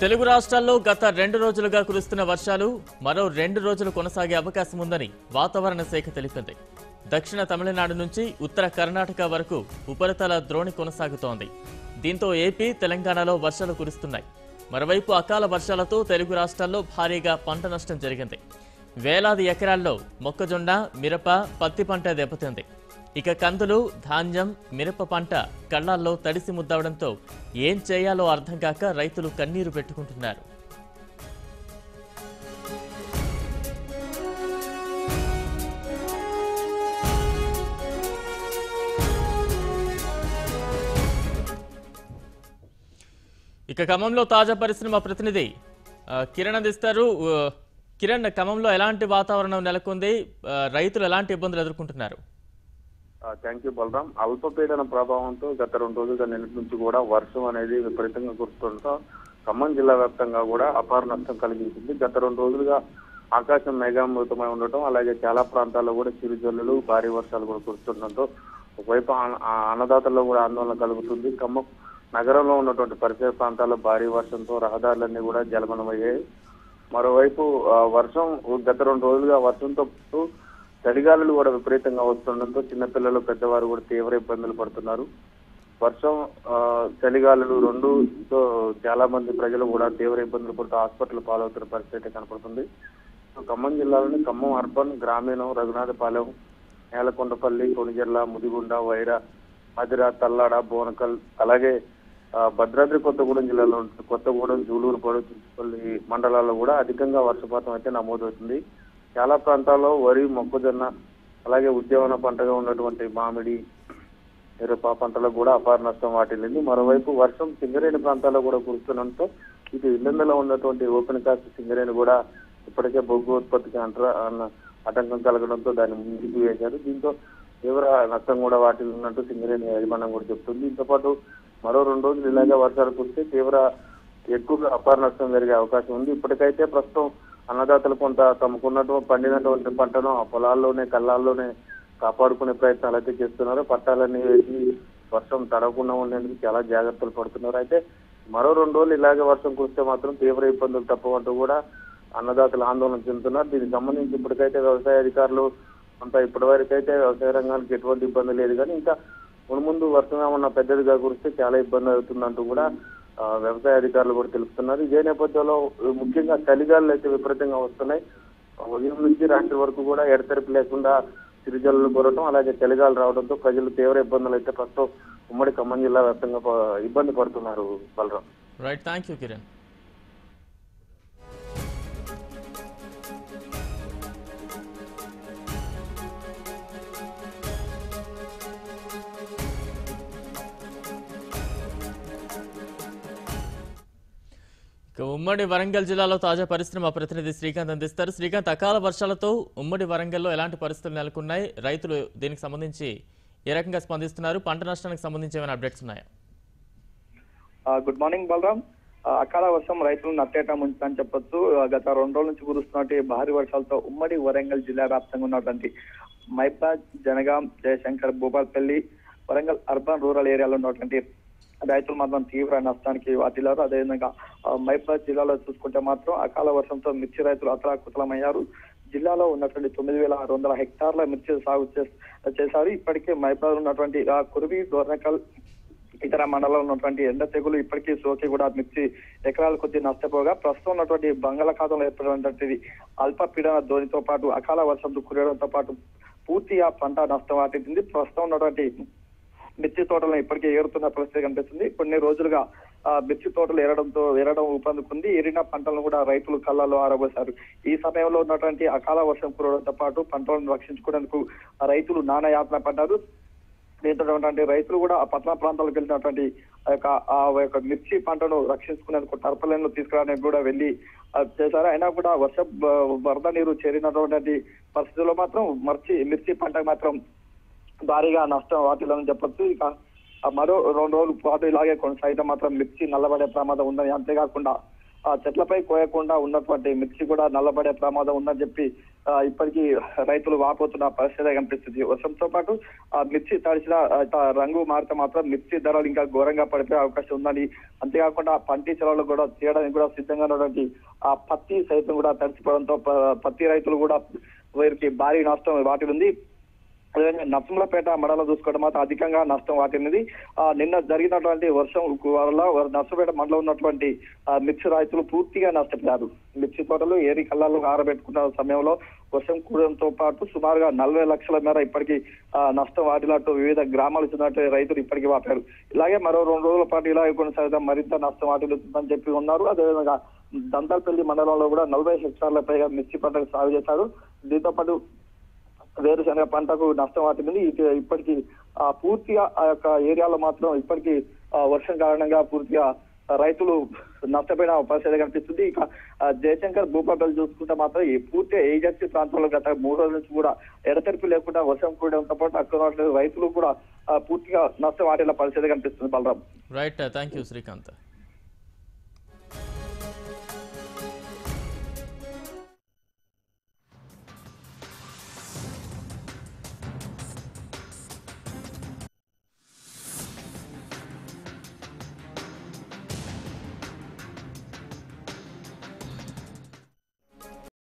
తెలుగు రాష్ట్రాల్లో గత 2 రోజులుగా కురుస్తున్న వర్షాలు మరో 2 రోజులు కొనసాగే అవకాశం ఉందని వాతావరణ శాఖ తెలిపింది. దక్షిణ తమిళనాడు నుంచి ఉత్తర కర్ణాటక వరకు ఉపరితల ద్రోణి కొనసాగుతోంది. దీంతో ఏపీ, తెలంగాణలో వర్షాలు కురుస్తున్నాయి. మరోవైపు అకాల వర్షాలతో తెలుగు రాష్ట్రాల్లో భారీగా పంట నష్టం జరిగింది. వేలాది ఎకరాల్లో మొక్కజొన్న, మిరప, పత్తి పంట దెబ్బతింది. ఇక కందులు, ధాన్యం, మిరప పంట కళ్లాల్లో తడిసి ముద్దవడంతో ఏం చేయాలో అర్థం కాక రైతులు కన్నీరు పెట్టుకుంటున్నారు. ఇక ఖమ్మంలో తాజా పరిస్థితి మా ప్రతినిధి కిరణ్ అందిస్తారు. కిరణ్, ఖమ్మంలో ఎలాంటి వాతావరణం నెలకొంది? రైతులు ఎలాంటి ఇబ్బందులు ఎదుర్కొంటున్నారు? Thank you Balaram. అల్పపీడన ప్రభావంతో గత 2 రోజులుగా నిన్నటి నుంచి కూడా వర్షం అనేది విపరీతంగా కురుస్తుండటం ఖమ్మం జిల్లా వ్యాప్తంగా కూడా అపార నష్టం కలిగించింది. గత 2 రోజులుగా ఆకాశం మేఘామృతమై ఉండటం, అలాగే చాలా ప్రాంతాల్లో కూడా చిరుజల్లులు, భారీ వర్షాలు కూడా కురుస్తుండటంతో ఒకవైపు అన్నదాతల్లో కూడా ఆందోళన కలుగుతుంది. ఖమ్మం నగరంలో ఉన్నటువంటి పరిసర ప్రాంతాల్లో భారీ వర్షంతో రహదారులన్నీ కూడా జలమయమయ్యాయి. మరోవైపు వర్షం గత 2 రోజులుగా వర్షంతో పాటు చలిగాలులు కూడా విపరీతంగా వస్తుండటంతో చిన్నపిల్లలు, పెద్దవారు కూడా తీవ్ర ఇబ్బందులు పడుతున్నారు. వర్షం, చలిగాలులు రెండుతో చాలా మంది ప్రజలు కూడా తీవ్ర ఇబ్బందులు పడుతూ హాస్పిటల్ పాలవుతున్న పరిస్థితి కనపడుతుంది. ఖమ్మం జిల్లాలోని ఖమ్మం అర్బన్, గ్రామీణం, రఘునాథపాలెం, నేలకొండపల్లి, కొణిజర్ల, ముదిగుండ, వైరా, మదిర, తల్లాడ, బోనకల్, అలాగే భద్రాద్రి కొత్తగూడెం జిల్లాలో కొత్తగూడెం, జూలూరుపాడు, చుట్టుపల్లి మండలాల్లో కూడా అధికంగా వర్షపాతం అయితే నమోదవుతుంది. చాలా ప్రాంతాల్లో వరి, మొక్కజొన్న, అలాగే ఉద్యాన పంటగా ఉన్నటువంటి మామిడి, మిరప పంటలకు కూడా అపార నష్టం వాటిల్లింది. మరోవైపు వర్షం సింగరేణి ప్రాంతాల్లో కూడా కురుస్తుండటంతో ఇటు ఇళ్లలో ఉన్నటువంటి ఓపెన్ కాస్ట్ సింగరేణి కూడా ఇప్పటికే బొగ్గు ఉత్పత్తికి ఆటంకం కలగడంతో దాన్ని ముందుకు వేశారు. దీంతో తీవ్ర నష్టం కూడా వాటిల్లినట్టు సింగరేణి యాజమాన్యం కూడా చెప్తుంది. దీంతో పాటు మరో 2 రోజులు ఇలాగే వర్షాలు కురిస్తే ఎక్కువగా అపార నష్టం జరిగే అవకాశం ఉంది. ఇప్పటికైతే ప్రస్తుతం అన్నదాతలు కొంత తమకున్నటువంటి పండినటువంటి పంటను ఆ పొలాల్లోనే, కళ్ళాల్లోనే కాపాడుకునే ప్రయత్నాలు అయితే చేస్తున్నారు. పట్టాలన్నీ వేసి వర్షం తడవకుండా ఉండేందుకు చాలా జాగ్రత్తలు పడుతున్నారు. అయితే మరో 2 రోజులు ఇలాగే వర్షం కురిస్తే మాత్రం తీవ్ర ఇబ్బందులు తప్పవంటూ కూడా అన్నదాతలు ఆందోళన చెందుతున్నారు. దీనికి సంబంధించి ఇప్పటికైతే వ్యవసాయ అధికారులు కొంత ఇప్పటి అయితే వ్యవసాయ రంగానికి ఎటువంటి ఇబ్బంది లేదు, కానీ ఇంకా ముందు వర్షం ఏమన్నా పెద్దదిగా కురిస్తే చాలా ఇబ్బంది అవుతుందంటూ కూడా వ్యవసాయ అధికారులు కూడా తెలుపుతున్నారు. ఇదే నేపథ్యంలో ముఖ్యంగా చలిగాలు అయితే విపరీతంగా వస్తున్నాయి. ఉదయం నుంచి రాత్రి వరకు కూడా ఎడతెరిపి లేకుండా చిరుజల్లులు కురవడం, అలాగే చలిగాలు రావడంతో ప్రజలు తీవ్ర ఇబ్బందులు అయితే ప్రస్తుతం ఉమ్మడి ఖమ్మం జిల్లా వ్యాప్తంగా ఇబ్బంది పడుతున్నారు. Balaram. Right, thank you Kiran. ఉమ్మడి వరంగల్ జిల్లాలో తాజా పరిస్థితి మా ప్రతినిధి శ్రీకాంత్ అందిస్తారు. శ్రీకాంత్, అకాల వర్షాలతో ఉమ్మడి వరంగల్లో ఎలాంటి పరిస్థితులు నెలకొన్నాయి? రైతులు దీనికి సంబంధించి ఏ రకంగా స్పందిస్తున్నారు? పంట నష్టానికి సంబంధించి ఏమైనా అప్డేట్స్ ఉన్నాయా? Good morning Balaram. అకాల వర్షం రైతులను నట్టేట ముంచుదని చెప్పొచ్చు. గత 2 రోజుల నుంచి కురుస్తున్నటువంటి భారీ వర్షాలతో ఉమ్మడి వరంగల్ జిల్లా వ్యాప్తంగా ఉన్నటువంటి మైబాద్, జనగాం, జయశంకర్, భూపాల్పల్లి, వరంగల్ అర్బన్ రూరల్ ఏరియాలో ఉన్నటువంటి రైతులు మాత్రం తీవ్ర నష్టానికి వాటిల్లారు. అదేవిధంగా మైబాద్ జిల్లాలో చూసుకుంటే మాత్రం అకాల వర్షంతో మిర్చి రైతులు అతలాకుతలమయ్యారు. జిల్లాలో ఉన్నటువంటి 9,600 హెక్టార్ల మిర్చి సాగు చేశారు. ఇప్పటికే మైబాద్ ఉన్నటువంటి కురివి, దోర్నకల్, ఇతర మండలంలో ఉన్నటువంటి ఎండ తెగులు ఇప్పటికీ సోకి కూడా మిర్చి ఎకరాల కొద్ది నష్టపోగా ప్రస్తుతం ఉన్నటువంటి బంగాళాఖాతంలో ఏర్పడినటువంటి అల్పపీడన ధోనితో పాటు అకాల వర్షంతో కురవడంతో పాటు పూర్తిగా పంట నష్టం వాటిల్లింది. ప్రస్తుతం ఉన్నటువంటి మిర్చి తోటలను ఇప్పటికే ఏరుతున్న పరిస్థితి కనిపిస్తుంది. కొన్ని రోజులుగా మిర్చి తోటలు ఏరడం ఊపందుకుంది. ఏరిన పంటలను కూడా రైతులు కళ్ళల్లో ఆరబోశారు. ఈ సమయంలో ఉన్నటువంటి అకాల వర్షం కురవడంతో పాటు పంటలను రక్షించుకునేందుకు రైతులు నానా యాతన పడ్డారు. దీంతో రైతులు కూడా ఆ పట్టణ ప్రాంతాలకు వెళ్ళినటువంటి ఆ యొక్క మిర్చి పంటను రక్షించుకునేందుకు టర్పలైన్లు తీసుకురావడానికి కూడా వెళ్లి చేశారు. అయినా కూడా వరద నీరు చేరినటువంటి పరిస్థితుల్లో మాత్రం మిర్చి పంటకు మాత్రం భారీగా నష్టం వాటిల్లని చెప్పొచ్చు. ఇక మరో 2 రోజుల పాటు ఇలాగే కొనసాగితే మాత్రం మిర్చి నల్లబడే ప్రమాదం ఉందని, అంతేకాకుండా చెట్లపై కోయకుండా ఉన్నటువంటి మిర్చి కూడా నల్లబడే ప్రమాదం ఉందని చెప్పి ఇప్పటికీ రైతులు వాపోతున్న పరిస్థితి కనిపిస్తుంది. వర్షంతో పాటు మిర్చి తడిసిన రంగు మారితే మాత్రం మిర్చి ధరలు ఇంకా ఘోరంగా పడిపోయే అవకాశం ఉందని, అంతేకాకుండా పంటి చెలవులు కూడా తీయడానికి కూడా సిద్ధంగా ఉన్నటువంటి ఆ పత్తి సైతం కూడా తడిసిపోవడంతో పత్తి రైతులు కూడా వీరికి భారీ నష్టం వాటిల్లింది. అదేవిధంగా నర్సింహులపేట మండలం చూసుకోవడం మాత్రం అధికంగా నష్టం వాటిల్లింది. నిన్న జరిగినటువంటి వర్షం వల్ల నర్సింహపేట మండలం ఉన్నటువంటి మిర్చి రైతులు పూర్తిగా నష్టపోయారు. మిర్చి తోటలు ఏరి కళ్ళాలు ఆరబెట్టుకున్న సమయంలో వర్షం కూడడంతో పాటు సుమారుగా 40 లక్షల మేర ఇప్పటికీ నష్టం వాటినట్టు వివిధ గ్రామాలు చెందినట్టు రైతులు ఇప్పటికీ వాపారు. ఇలాగే మరో 2 రోజుల పాటు ఇలాగే కొనసాగితే మరింత నష్టం వాటిల్లుతుందని చెప్పి ఉన్నారు. అదేవిధంగా దంతాలపల్లి మండలంలో కూడా 40 హెక్టార్ల పైగా మిర్చి పంటకు సాగు చేశారు. దీంతో పాటు వేరుశనగ పంటకు నష్టం వాటింది. ఇప్పటికీ పూర్తిగా ఆ యొక్క ఏరియాలో మాత్రం ఇప్పటికీ వర్షం కారణంగా పూర్తిగా రైతులు నష్టపోయిన పరిస్థితి కనిపిస్తుంది. ఇక జయశంకర్ భూపాపల్లి చూసుకుంటే మాత్రం ఈ పూర్తి ఏజెన్సీ ప్రాంతంలో గత 3 రోజుల నుంచి కూడా ఎడతెరిపి లేకుండా వర్షం కూడడంతో పాటు అక్కడ రైతులు కూడా పూర్తిగా నష్టం వాటిల్ల పరిస్థితి కనిపిస్తుంది. Balaram. Right, thank you Srikanth.